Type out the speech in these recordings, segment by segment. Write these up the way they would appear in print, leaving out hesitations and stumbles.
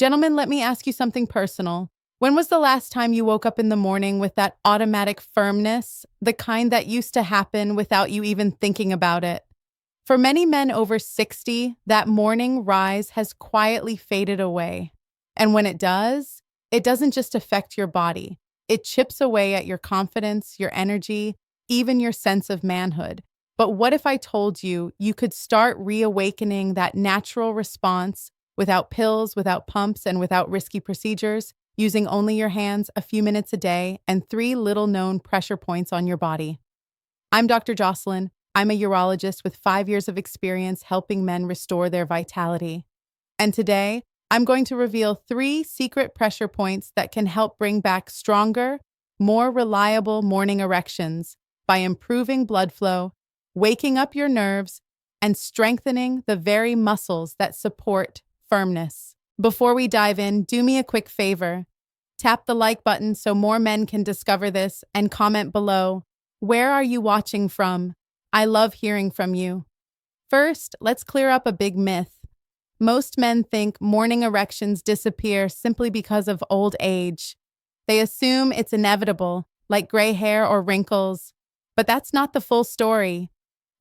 Gentlemen, let me ask you something personal. When was the last time you woke up in the morning with that automatic firmness, the kind that used to happen without you even thinking about it? For many men over 60, that morning rise has quietly faded away. And when it doesn't just affect your body. It chips away at your confidence, your energy, even your sense of manhood. But what if I told you you could start reawakening that natural response without pills, without pumps, and without risky procedures, using only your hands a few minutes a day and 3 little-known pressure points on your body? I'm Dr. Jocelyn. I'm a urologist with 5 years of experience helping men restore their vitality. And today, I'm going to reveal 3 secret pressure points that can help bring back stronger, more reliable morning erections by improving blood flow, waking up your nerves, and strengthening the very muscles that support firmness. Before we dive in, do me a quick favor. Tap the like button so more men can discover this and comment below. Where are you watching from? I love hearing from you. First, let's clear up a big myth. Most men think morning erections disappear simply because of old age. They assume it's inevitable, like gray hair or wrinkles. But that's not the full story.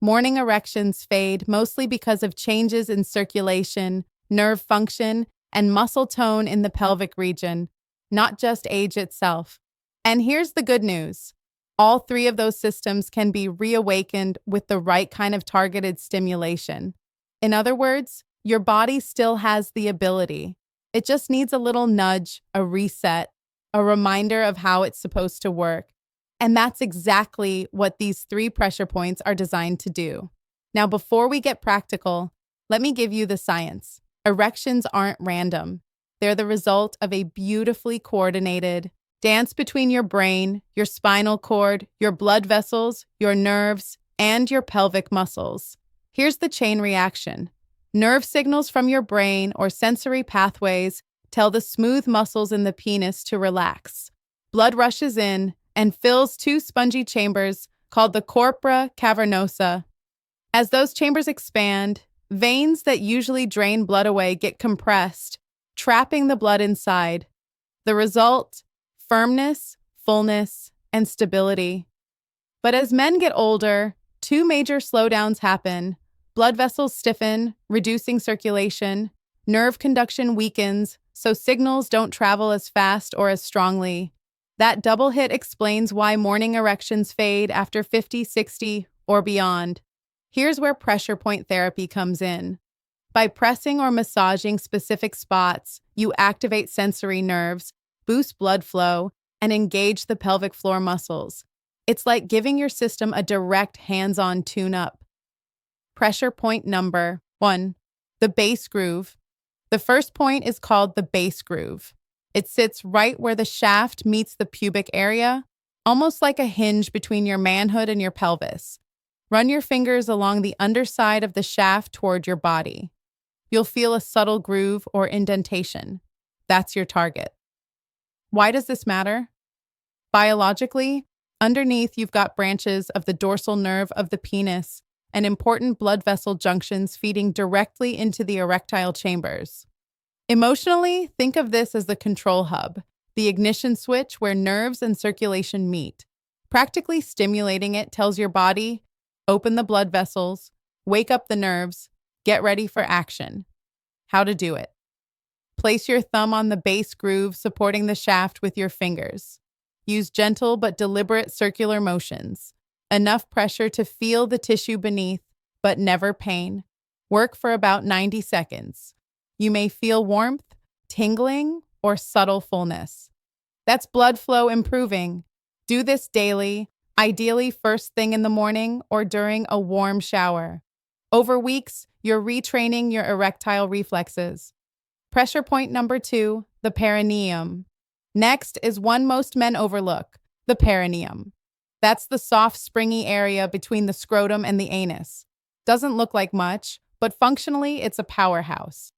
Morning erections fade mostly because of changes in circulation, nerve function, and muscle tone in the pelvic region, not just age itself. And here's the good news. All 3 of those systems can be reawakened with the right kind of targeted stimulation. In other words, your body still has the ability. It just needs a little nudge, a reset, a reminder of how it's supposed to work. And that's exactly what these 3 pressure points are designed to do. Now, before we get practical, let me give you the science. Erections aren't random. They're the result of a beautifully coordinated dance between your brain, your spinal cord, your blood vessels, your nerves, and your pelvic muscles. Here's the chain reaction. Nerve signals from your brain or sensory pathways tell the smooth muscles in the penis to relax. Blood rushes in and fills 2 spongy chambers called the corpora cavernosa. As those chambers expand, veins that usually drain blood away get compressed, trapping the blood inside. The result? Firmness, fullness, and stability. But as men get older, 2 major slowdowns happen. Blood vessels stiffen, reducing circulation. Nerve conduction weakens, so signals don't travel as fast or as strongly. That double hit explains why morning erections fade after 50, 60, or beyond. Here's where pressure point therapy comes in. By pressing or massaging specific spots, you activate sensory nerves, boost blood flow, and engage the pelvic floor muscles. It's like giving your system a direct hands-on tune-up. Pressure point number 1, the base groove. The first point is called the base groove. It sits right where the shaft meets the pubic area, almost like a hinge between your manhood and your pelvis. Run your fingers along the underside of the shaft toward your body. You'll feel a subtle groove or indentation. That's your target. Why does this matter? Biologically, underneath you've got branches of the dorsal nerve of the penis and important blood vessel junctions feeding directly into the erectile chambers. Emotionally, think of this as the control hub, the ignition switch where nerves and circulation meet. Practically stimulating it tells your body, open the blood vessels, wake up the nerves, get ready for action. How to do it. Place your thumb on the base groove supporting the shaft with your fingers. Use gentle but deliberate circular motions. Enough pressure to feel the tissue beneath, but never pain. Work for about 90 seconds. You may feel warmth, tingling, or subtle fullness. That's blood flow improving. Do this daily, ideally first thing in the morning or during a warm shower. Over weeks, you're retraining your erectile reflexes. Pressure point number 2, the perineum. Next is one most men overlook, the perineum. That's the soft, springy area between the scrotum and the anus. Doesn't look like much, but functionally it's a powerhouse.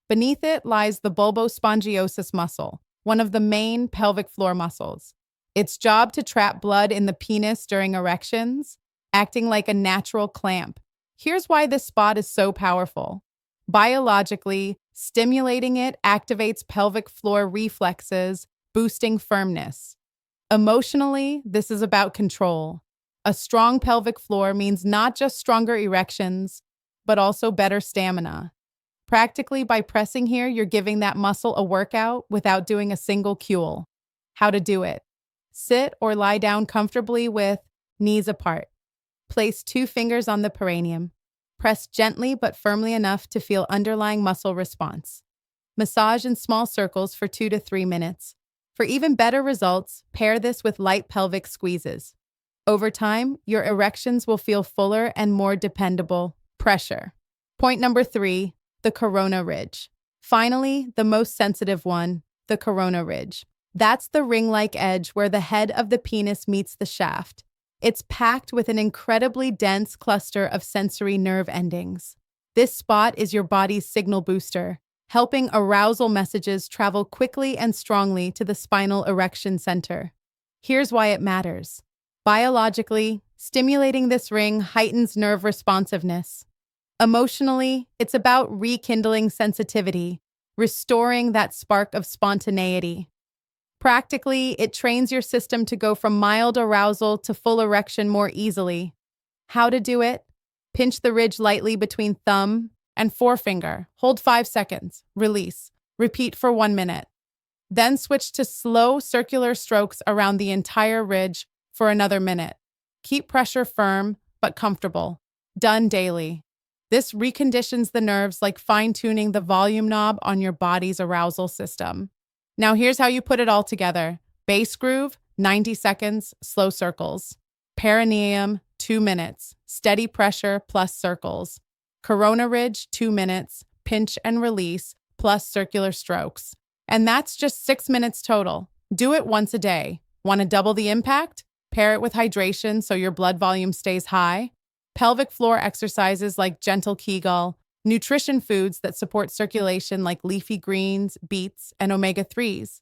Beneath it lies the bulbospongiosus muscle, one of the main pelvic floor muscles. Its job to trap blood in the penis during erections, acting like a natural clamp. Here's why this spot is so powerful. Biologically, Stimulating it activates pelvic floor reflexes, boosting firmness. Emotionally, this is about control. A strong pelvic floor means not just stronger erections, but also better stamina. Practically, by pressing here, you're giving that muscle a workout without doing a single cule. How to do it. Sit or lie down comfortably with knees apart. Place 2 fingers on the perineum. Press gently but firmly enough to feel underlying muscle response. Massage in small circles for 2 to 3 minutes. For even better results, pair this with light pelvic squeezes. Over time, your erections will feel fuller and more dependable. Pressure. Point number 3, the corona ridge. Finally, the most sensitive one, the corona ridge. That's the ring-like edge where the head of the penis meets the shaft. It's packed with an incredibly dense cluster of sensory nerve endings. This spot is your body's signal booster, helping arousal messages travel quickly and strongly to the spinal erection center. Here's why it matters. Biologically, stimulating this ring heightens nerve responsiveness. Emotionally, it's about rekindling sensitivity, restoring that spark of spontaneity. Practically, it trains your system to go from mild arousal to full erection more easily. How to do it? Pinch the ridge lightly between thumb and forefinger. Hold 5 seconds. Release. Repeat for 1 minute. Then switch to slow circular strokes around the entire ridge for another minute. Keep pressure firm but comfortable. Done daily. This reconditions the nerves like fine-tuning the volume knob on your body's arousal system. Now here's how you put it all together. Base groove, 90 seconds, slow circles. Perineum, 2 minutes, steady pressure plus circles. Corona ridge, 2 minutes, pinch and release, plus circular strokes. And that's just 6 minutes total. Do it once a day. Want to double the impact? Pair it with hydration so your blood volume stays high. Pelvic floor exercises like gentle Kegel, nutrition foods that support circulation like leafy greens, beets, and omega-3s.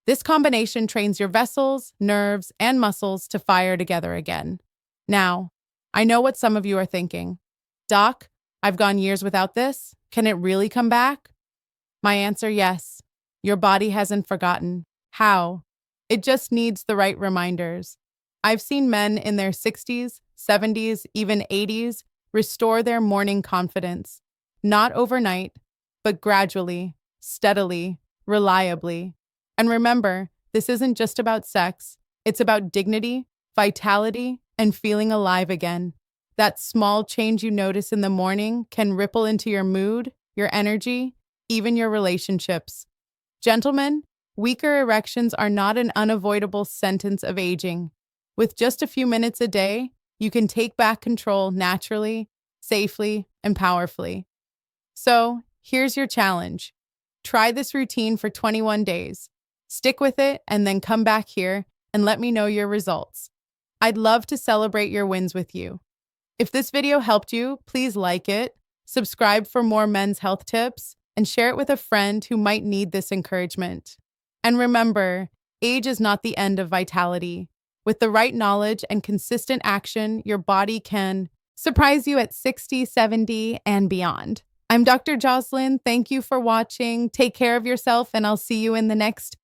This combination trains your vessels, nerves, and muscles to fire together again. Now, I know what some of you are thinking. Doc, I've gone years without this. Can it really come back? My answer, yes. Your body hasn't forgotten. How? It just needs the right reminders. I've seen men in their 60s, 70s, even 80s restore their morning confidence. Not overnight, but gradually, steadily, reliably. And remember, this isn't just about sex. It's about dignity, vitality, and feeling alive again. That small change you notice in the morning can ripple into your mood, your energy, even your relationships. Gentlemen, weaker erections are not an unavoidable sentence of aging. With just a few minutes a day, you can take back control naturally, safely, and powerfully. So, here's your challenge. Try this routine for 21 days. Stick with it and then come back here and let me know your results. I'd love to celebrate your wins with you. If this video helped you, please like it, subscribe for more men's health tips, and share it with a friend who might need this encouragement. And remember, age is not the end of vitality. With the right knowledge and consistent action, your body can surprise you at 60, 70, and beyond. I'm Dr. Jocelyn. Thank you for watching. Take care of yourself, and I'll see you in the next